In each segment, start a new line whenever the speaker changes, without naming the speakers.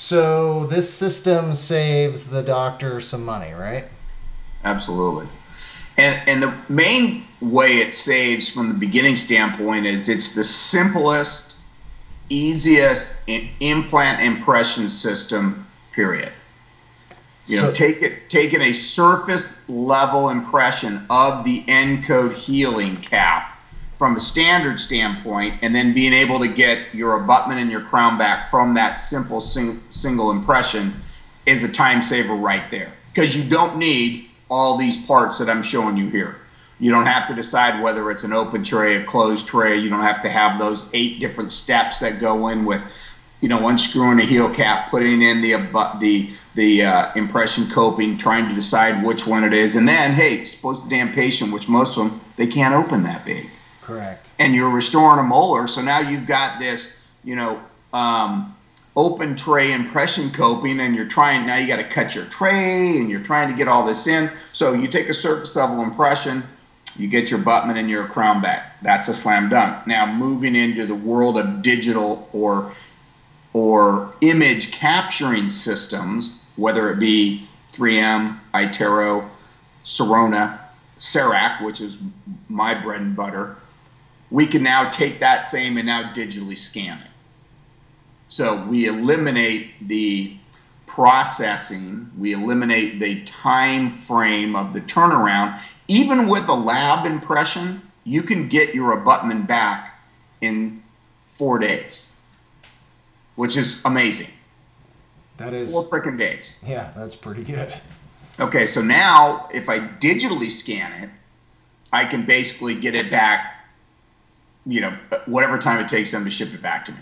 So this system saves the doctor some money, right?
Absolutely. And the main way it saves from the beginning standpoint is it's the simplest, easiest implant impression system, period. You know,
So
taking a surface level impression of the encode healing cap from a standard standpoint, and then being able to get your abutment and your crown back from that simple single impression is a time saver right there. Because you don't need all these parts that I'm showing you here. You don't have to decide whether it's an open tray, a closed tray. You don't have to have those 8 different steps that go in with, you know, unscrewing a heel cap, putting in the impression coping, trying to decide which one it is, and then, hey, suppose the damn patient, which most of them, they can't open that big.
correct.
And you're restoring a molar, so now you've got this, you know, open tray impression coping, and you're trying, now you got to cut your tray, and you're trying to get all this in. So you take a surface level impression, you get your abutment and your crown back. That's a slam dunk. Now moving into the world of digital or image capturing systems, whether it be 3M, iTero, Sirona, Cerac, which is my bread and butter, we can now take that same and now digitally scan it. So we eliminate the processing, we eliminate the time frame of the turnaround. Even with a lab impression, you can get your abutment back in 4 days, which is amazing.
That is
4 freaking days.
Yeah, that's pretty good.
Okay, so now if I digitally scan it, I can basically get it back, you know, whatever time it takes them to ship it back to me.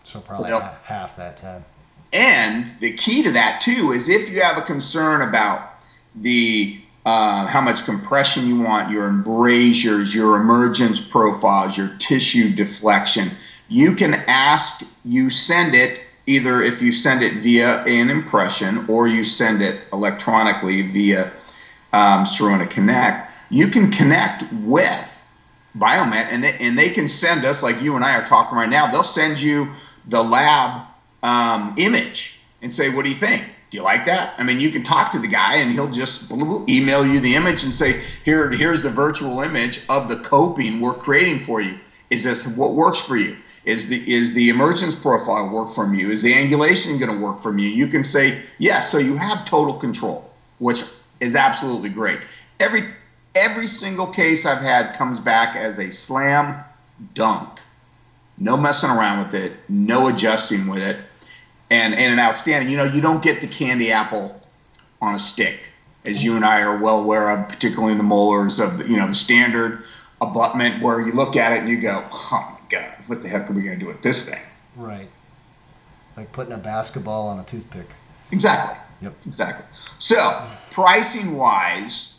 So probably half that time.
And the key to that too is if you have a concern about the how much compression you want, your embrasures, your emergence profiles, your tissue deflection, you can ask, you send it, either if you send it via an impression or you send it electronically via Sirona Connect, you can connect with Biomet, and they can send us, like you and I are talking right now, they'll send you the lab image and say, what do you think? Do you like that? I mean, you can talk to the guy and he'll just email you the image and say, here's the virtual image of the coping we're creating for you. Is this what works for you? Is the emergence profile work from you? Is the angulation going to work from you? You can say yes, so you have total control, which is absolutely great. Every single case I've had comes back as a slam dunk. No messing around with it, no adjusting with it, and an outstanding. You know, you don't get the candy apple on a stick, as you and I are well aware of, particularly in the molars of, you know, the standard abutment where you look at it and you go, oh my God, what the heck are we going to do with this thing?
Right. Like putting a basketball on a toothpick.
Exactly.
Yep.
Exactly. So pricing wise,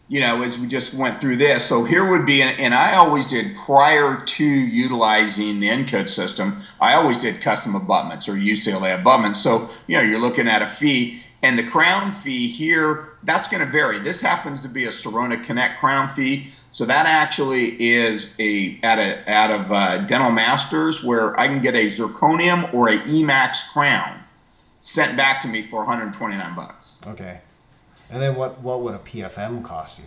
you know, as we just went through this, so here would be, and I always did, prior to utilizing the encode system, I always did custom abutments or UCLA abutments. So, you know, you're looking at a fee, and the crown fee here, that's going to vary. This happens to be a Sirona Connect crown fee. So that actually is out of Dental Masters, where I can get a zirconium or a Emax crown sent back to me for 129 bucks.
Okay. And then what would a PFM cost you?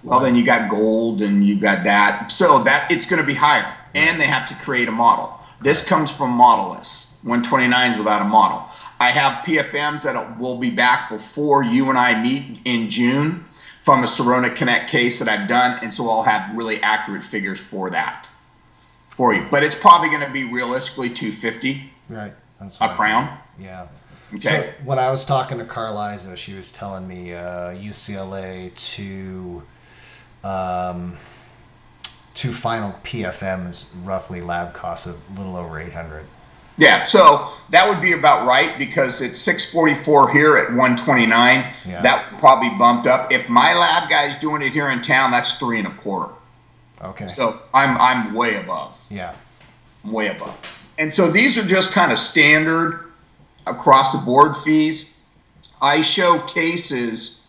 Well, then you got gold and you've got that. So that it's going to be higher. And they have to create a model. This comes from Modelless. 129s without a model. I have PFMs that will be back before you and I meet in June from a Sirona Connect case that I've done. And so I'll have really accurate figures for that for you. But it's probably going to be realistically $250
right. That's
a crown.
Yeah.
Okay.
So when I was talking to Carliza, she was telling me UCLA to final PFMs roughly lab costs a little over $800.
Yeah, so that would be about right because it's $644 here at $129.
Yeah.
That would probably bumped up. If my lab guy's doing it here in town, that's $325.
Okay.
So I'm way above.
Yeah.
I'm way above. And so these are just kind of standard across the board fees. I show cases,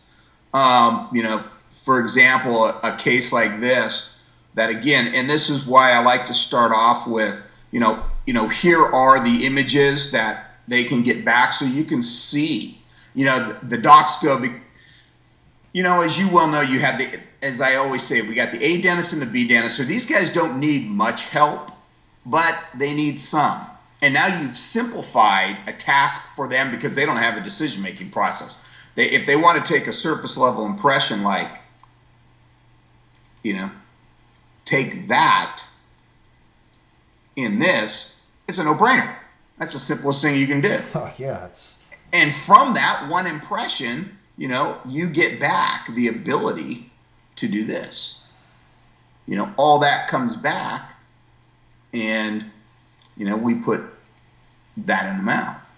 you know, for example, a case like this, that again, and this is why I like to start off with, you know, here are the images that they can get back so you can see. You know, the docs go, you know, as you well know, you have the, as I always say, we got the A dentist and the B dentist. So these guys don't need much help, but they need some. And now you've simplified a task for them because they don't have a decision-making process. If they want to take a surface level impression, like, you know, take that in this, it's a no-brainer. That's the simplest thing you can do.
Oh, yeah.
And from that one impression, you know, you get back the ability to do this. You know, all that comes back, and, you know, we put that in the mouth,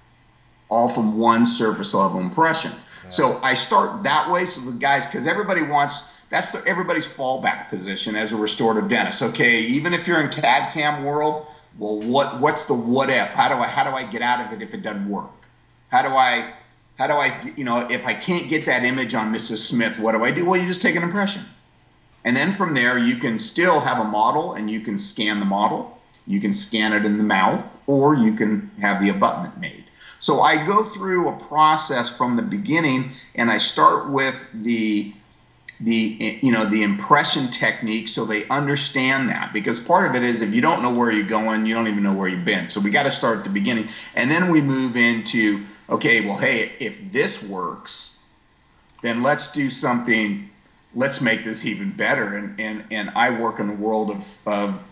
all from one surface level impression. Yeah. So I start that way, so the guys, because everybody wants, that's everybody's fallback position as a restorative dentist. Okay, even if you're in CAD CAM world, well, what's the what if? How do I get out of it if it doesn't work? How do I, you know, if I can't get that image on Mrs. Smith, what do I do? Well, you just take an impression. And then from there, you can still have a model, and you can scan the model. You can scan it in the mouth, or you can have the abutment made. So I go through a process from the beginning, and I start with the impression technique, so they understand that, because part of it is, if you don't know where you're going, you don't even know where you've been. So we got to start at the beginning, and then we move into, okay, well, hey, if this works, then let's do something. Let's make this even better. And I work in the world of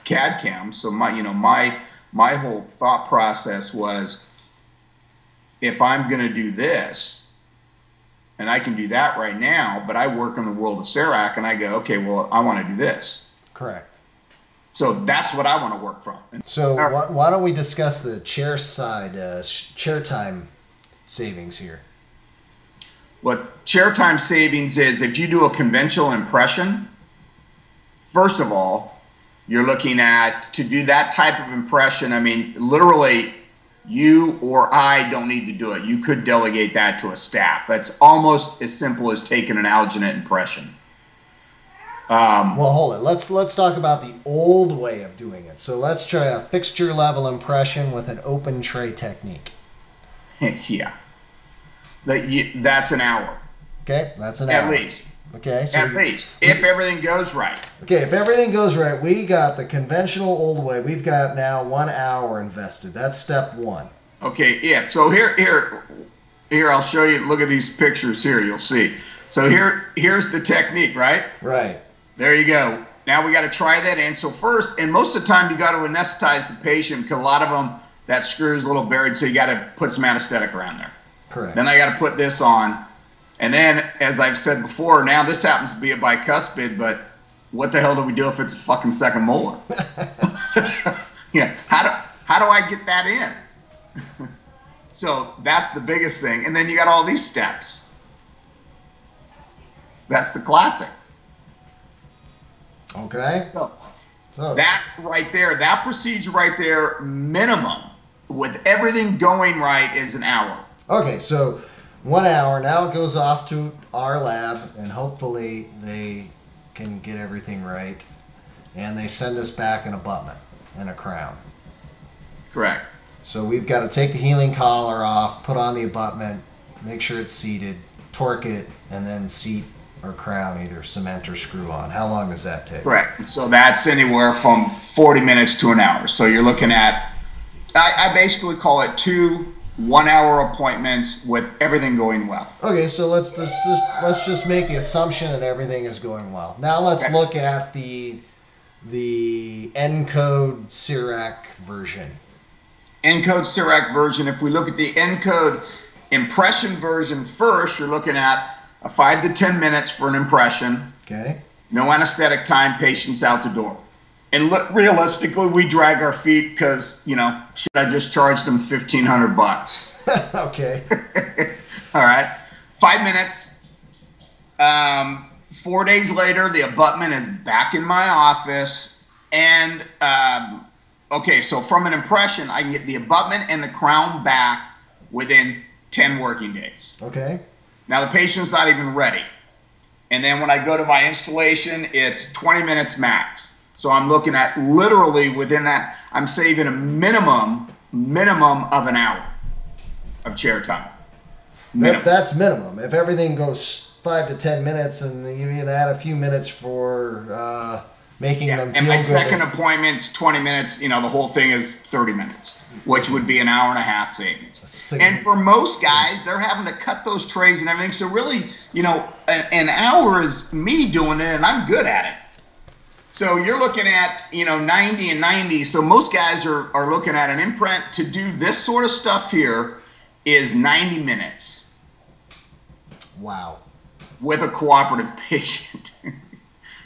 CAD CAM, so my whole thought process was, if I'm going to do this, and I can do that right now, but I work in the world of CEREC, and I go, okay, well, I want to do this.
Correct.
So that's what I want to work from.
So why don't we discuss the chair side, chair time savings here?
What chair time savings is, if you do a conventional impression, first of all, you're looking at, to do that type of impression, I mean, literally, you or I don't need to do it. You could delegate that to a staff. That's almost as simple as taking an alginate impression.
Well, hold it. Let's talk about the old way of doing it. So let's try a fixture level impression with an open tray technique.
Yeah. That's an hour.
Okay, that's an hour.
At least.
Okay, so
at least, if everything goes right.
Okay, if everything goes right, we got the conventional old way. We've got now 1 hour invested. That's step one.
Okay, if so, here, I'll show you. Look at these pictures here. You'll see. So here's the technique, right?
Right.
There you go. Now we got to try that in. So first, and most of the time, you got to anesthetize the patient, because a lot of them, that screw is a little buried, so you got to put some anesthetic around there.
Correct.
Then I got to put this on. And then, as I've said before, now this happens to be a bicuspid, but what the hell do we do if it's a fucking second molar? Yeah, how do I get that in? So that's the biggest thing. And then you got all these steps. That's the classic.
Okay.
So that right there, that procedure right there, minimum, with everything going right, is an hour.
Okay, so 1 hour. Now it goes off to our lab, and hopefully they can get everything right, and they send us back an abutment and a crown.
Correct.
So we've got to take the healing collar off, put on the abutment, make sure it's seated, torque it, and then seat or crown, either cement or screw on. How long does that take?
Correct. So that's anywhere from 40 minutes to an hour. So you're looking at, I basically call it 2 1-hour appointments with everything going well.
Okay, so let's just make the assumption that everything is going well. Now let's look at the ENCODE CEREC version. ENCODE
CEREC version. If we look at the ENCODE impression version first, you're looking at a 5 to 10 minutes for an impression.
Okay.
No anesthetic time, patient's out the door. And realistically, we drag our feet because, you know, should I just charge them $1,500?
Okay.
All right. 5 minutes. 4 days later, the abutment is back in my office. And, okay, so from an impression, I can get the abutment and the crown back within 10 working days.
Okay.
Now, the patient's not even ready. And then when I go to my installation, it's 20 minutes max. So I'm looking at literally within that, I'm saving a minimum minimum of an hour of chair time. Minimum.
That's minimum. If everything goes 5 to 10 minutes, and you can add a few minutes for making them feel good.
And my second appointment's 20 minutes. The whole thing is 30 minutes, which would be an hour and a half savings. And for most guys, they're having to cut those trays and everything. So really, an hour is me doing it, and I'm good at it. So you're looking at, 90 and 90. So most guys are looking at an imprint to do this sort of stuff here is 90 minutes.
Wow. With
a cooperative patient,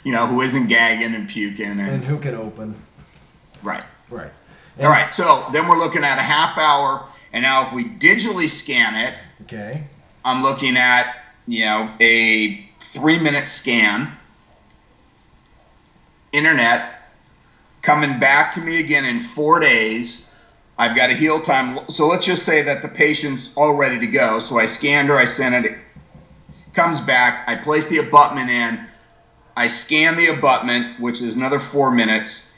who isn't gagging and puking.
And who can open.
Right.
Right.
All right. So then we're looking at a half hour. And now if we digitally scan it,
okay,
I'm looking at, a 3-minute scan. Internet coming back to me again in 4 days. I've got a heal time. So let's just say that the patient's all ready to go. So I scanned her, I sent it, comes back, I place the abutment in, I scan the abutment, which is another 4 minutes.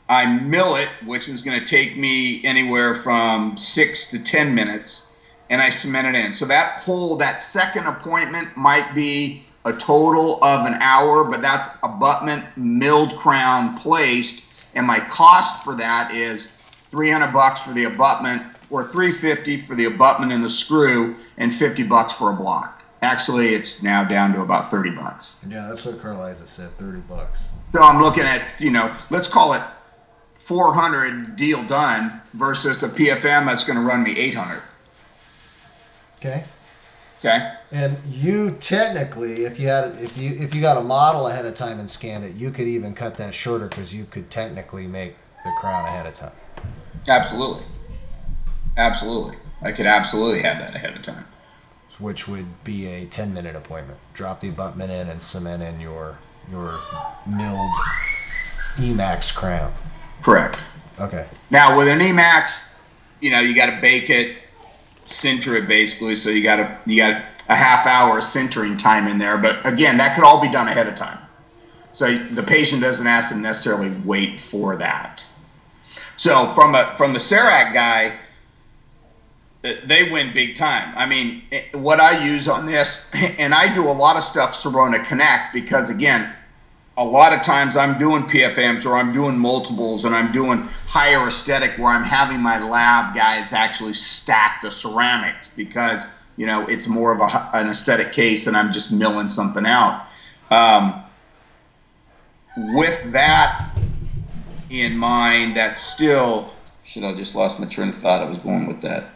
I mill it, which is going to take me anywhere from 6 to 10 minutes, and I cement it in. So that second appointment might be a total of an hour, but that's abutment, milled crown, placed, and my cost for that is $300 for the abutment, or $350 for the abutment and the screw, and $50 for a block. Actually, it's now down to about $30.
Yeah, that's what Carliza said, $30.
So I'm looking at, let's call it 400 deal done versus a PFM that's going to run me 800.
Okay.
Okay.
And you technically, if you got a model ahead of time and scanned it, you could even cut that shorter because you could technically make the crown ahead of time.
Absolutely. Absolutely. I could absolutely have that ahead of time.
Which would be a 10-minute appointment. Drop the abutment in and cement in your milled Emax crown.
Correct.
Okay.
Now with an Emax, you got to bake it, sinter it basically. So you got a half hour sintering time in there. But again, that could all be done ahead of time. So the patient doesn't have to necessarily wait for that. So from the Cerac guy, they win big time. I mean, what I use on this, and I do a lot of stuff Sirona Connect because, again, a lot of times I'm doing PFMs or I'm doing multiples and I'm doing higher aesthetic where I'm having my lab guys actually stack the ceramics because, it's more of an aesthetic case and I'm just milling something out. With that in mind, that still, I just lost my train of thought. I was going with that.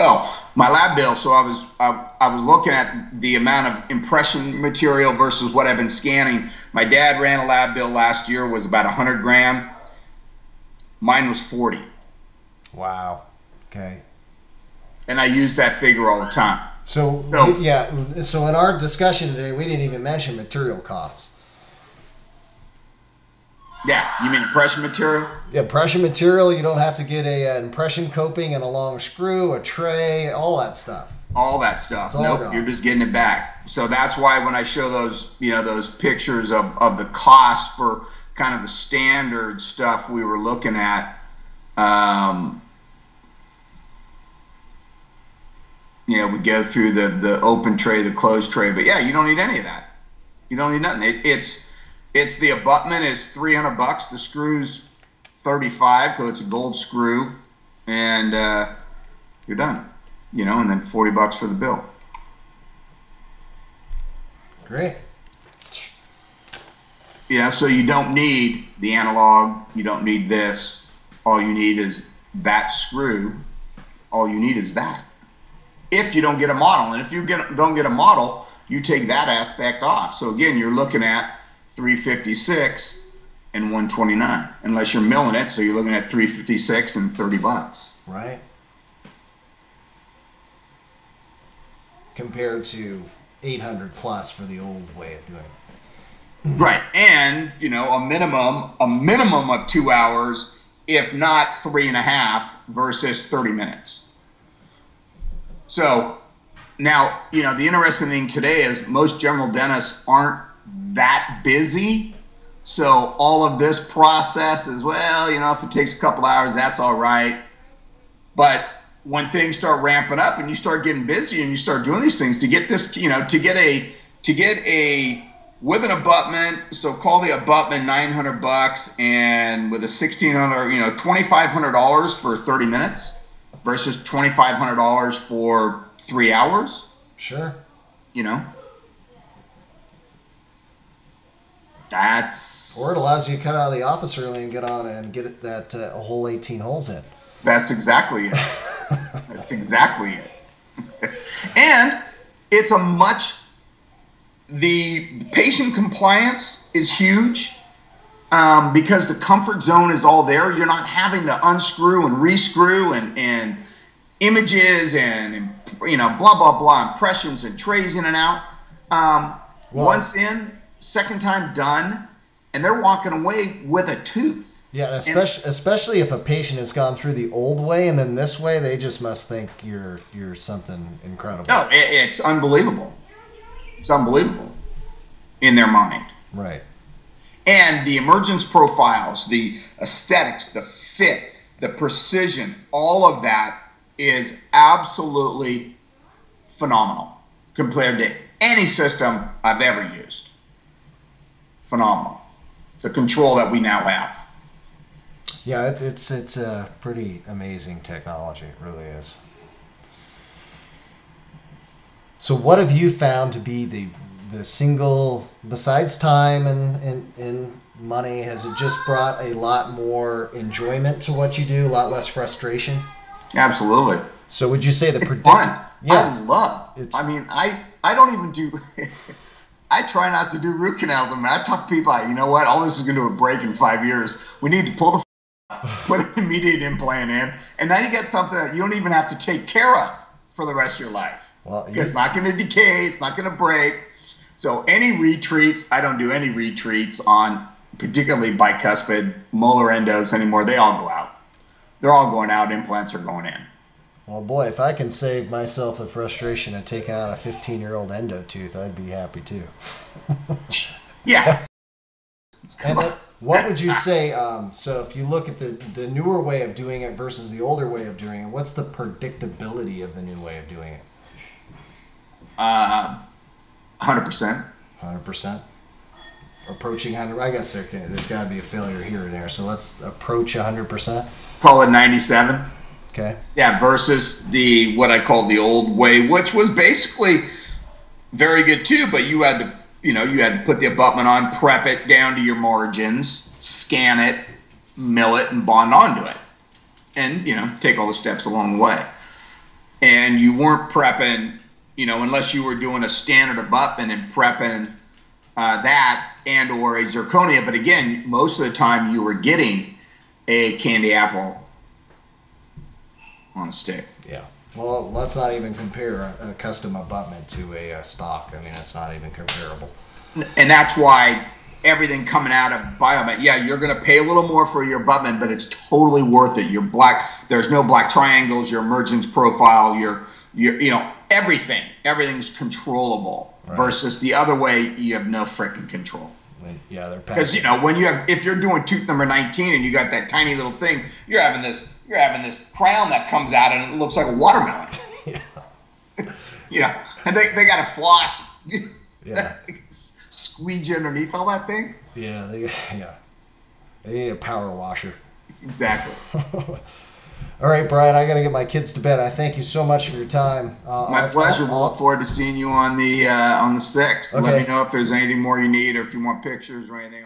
Oh, my lab bill. So I was looking at the amount of impression material versus what I've been scanning. My dad ran a lab bill last year, was about 100 grand. Mine was 40.
Wow. Okay.
And I use that figure all the time.
So in our discussion today, we didn't even mention material costs.
Yeah, you mean impression material?
Yeah, impression material. You don't have to get an impression coping and a long screw, a tray, all that stuff.
All that stuff. Nope, you're just getting it back. So that's why when I show those, those pictures of the cost for kind of the standard stuff we were looking at, we go through the open tray, the closed tray, but yeah, you don't need any of that. You don't need nothing. It's the abutment is $300. The screw's $35 because it's a gold screw, and you're done. And then $40 for the bill.
Great.
So you don't need the analog. You don't need this. All you need is that screw. All you need is that. If you don't get a model, and if you don't get a model, you take that aspect off. So again, you're looking at 356 and 129, unless you're milling it. So you're looking at 356 and $30.
Right. Compared to 800 plus for the old way of doing it.
Right. And, a minimum of 2 hours, if not 3.5 versus 30 minutes. So now, the interesting thing today is most general dentists aren't that busy. So all of this process is, if it takes a couple hours, that's all right. But when things start ramping up and you start getting busy and you start doing these things to get this, to get a with an abutment, so call the abutment $900, and with a $1,600, $2,500 for 30 minutes versus $2,500 for 3 hours.
Sure.
That's.
Or it allows you to cut out of the office early and get on and get it that a whole 18 holes in.
That's exactly it. That's exactly it. And it's the patient compliance is huge because the comfort zone is all there. You're not having to unscrew and rescrew and images and blah, blah, blah, impressions and trays in and out. Once in, second time done, and they're walking away with a tooth.
Yeah, especially if a patient has gone through the old way and then this way, they just must think you're something incredible.
No, it's unbelievable. It's unbelievable in their mind.
Right.
And the emergence profiles, the aesthetics, the fit, the precision, all of that is absolutely phenomenal compared to any system I've ever used. Phenomenal. The control that we now have.
Yeah, it's a pretty amazing technology. It really is. So what have you found to be the single, besides time and money, has it just brought a lot more enjoyment to what you do, a lot less frustration?
Absolutely.
So would you say the
fun?
Yeah,
I don't even do I try not to do root canals. I talk to people, you know what, all this is going to break in 5 years. We need to pull the put an immediate implant in, and now you get something that you don't even have to take care of for the rest of your life.
Well,
because it's not going to decay, it's not going to break. So any retreats, I don't do any retreats on particularly bicuspid molar endos anymore. They all go out. They're all going out. Implants are going in.
Well, boy, if I can save myself the frustration of taking out a 15-year-old endo tooth, I'd be happy too.
Yeah.
And what would you say, so if you look at the newer way of doing it versus the older way of doing it, what's the predictability of the new way of doing it?
100%.
100%? Approaching 100? I guess there's got to be a failure here and there, so let's approach 100%.
Call it 97.
Okay.
Yeah, versus what I call the old way, which was basically very good too, but you had to put the abutment on, prep it down to your margins, scan it, mill it, and bond onto it. And, take all the steps along the way. And you weren't prepping, unless you were doing a standard abutment and prepping that and or a zirconia. But again, most of the time you were getting a candy apple on a stick.
Yeah. Well, let's not even compare a custom abutment to a stock. I mean, it's not even comparable.
And that's why everything coming out of Biomet, yeah, you're going to pay a little more for your abutment, but it's totally worth it. Your there's no black triangles, your emergence profile, your everything's controllable. Right. Versus the other way, you have no freaking control.
Yeah, they're
because if you're doing tooth number 19 and you got that tiny little thing, you're having this crown that comes out and it looks like a watermelon. Yeah. And they got a floss.
Yeah.
Squeegee underneath all that thing.
Yeah, they need a power washer.
Exactly.
All right, Brian, I got to get my kids to bed. I thank you so much for your time.
My pleasure. We'll look forward to seeing you on the 6th. Okay. Let me know if there's anything more you need or if you want pictures or anything.